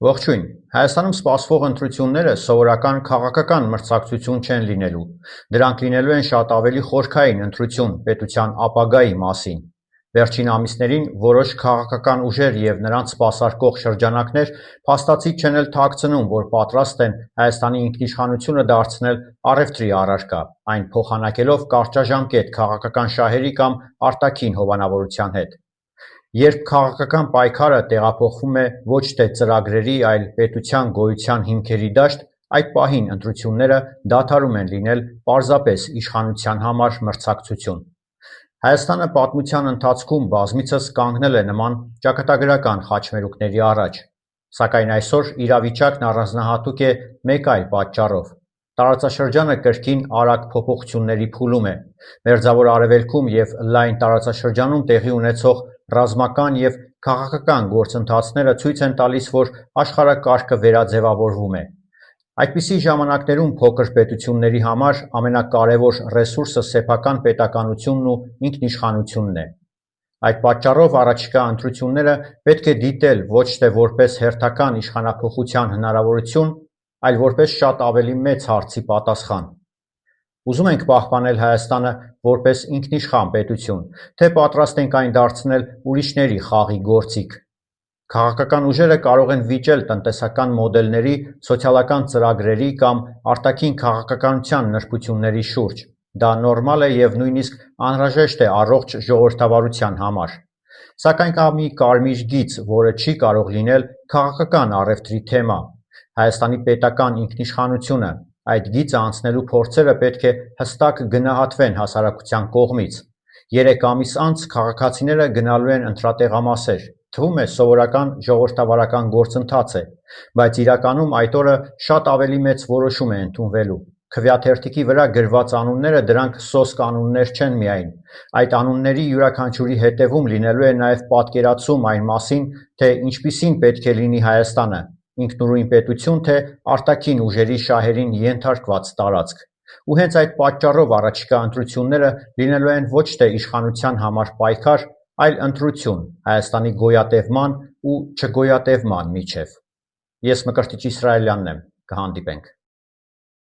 Ողջույն, Հայաստանում սպասվող ընտրությունները սովորական քաղաքական մրցակցություն չեն լինելու, դրանք լինելու են շատ ավելի խորքային ընտրություն պետության ապագայի մասին։ Վերջին ամիսներին որոշ քաղաքական ուժեր և նրանց սպասարկող շրջանակներ փաստացի չեն էլ թաքցնում, որ պատրաստ են Հայաստանի ինքնիշխանությունը դարձնել առևտրի առարկա, այն փոխանակելով կարճաժամկետ քաղաքական շահերի կամ արտաքին հովանավորության հետ։ Երբ քաղաքական պայքարը տեղափոխվում է ոչ թե ծրագրերի, այլ պետության գոյության հիմքերի դաշտ, այդ պահին ընտրությունները դադարում են լինել պարզապես իշխանության համար մրցակցություն։ Հայաստանը պատմության ընթացքում բազմիցս կանգնել է նման ճակատագրական խաչմերուկների առաջ, սակայն այսօր իրավիճակն առանձնահատուկ է մեկ այլ պատճառով։ Տարածաշրջանը կրկին արագ փոփոխությունների փուլում է։ Մերձավոր Արևելքում և լայն տարածաշրջանում տեղի ունեցող ռազմական և քաղաքական գործընթացները ցույց են տալիս, որ աշխարհակարգը վերաձևավորվում է։ Այդպիսի ժամանակներում փոքր պետությունների համար ամենակարևոր ռեսուրսը սեփական պետականությունն ու ինքնիշխանությունն է։ Այդ պատճառով առաջիկա ընտրությունները պետք է դիտել ոչ թե որպես հերթական իշխանափոխության հնարավորություն, այլ որպես շատ ավելի մեծ հարցի պատասխան։ Ուզում ենք պահպանել Հայաստանը որպես ինքնիշխան պետություն, թե պատրաստ ենք այն դարձնել ուրիշների խաղի գործիք։ Քաղաքական ուժերը կարող են վիճել տնտեսական մոդելների, սոցիալական ծրագրերի կամ արտաքին քաղաքականության նրբությունների շուրջ։ Դա նորմալ է և նույնիսկ անհրաժեշտ է առողջ ժողովրդավարության համար։ Սակայն կա մի կարմիր գիծ, որը չի կարող լինել քաղաքական առևտրի թեմա՝ Հայաստանի պետական ինքնիշխանությունը։ Այդ գիծը անցնելու փորձերը պետք է հստակ գնահատվեն հասարակության կողմից։ 3 ամիս անց քաղաքացիները գնալու են ընտրատեղամասեր, թվում է սովորական ժողովրդավարական գործընթաց է, բայց իրականում այդ օրը շատ ավելի մեծ որոշում է ընդունվելու։ Քվեաթերթիկի վրա գրված անունները դրանք սոսկ անուններ չեն միայն, այդ անունների յուրաքանչյուրի հետևում լինելու է նաև պատկերացում այն մասին, թե ինչպիսին պետք է լինի Հայաստանը՝ ինքնուրույն պետություն, թե արտաքին ուժերի շահերին ենթարկված տարածք։ Ու հենց այդ պատճառով առաջիկա ընտրությունները լինելու են ոչ թե իշխանության համար պայքար, այլ ընտրություն Հայաստանի գոյատևման ու չգոյատևման միջև։ Ես Մկրտիչ Իսրայելյանն եմ, կհանդիպենք։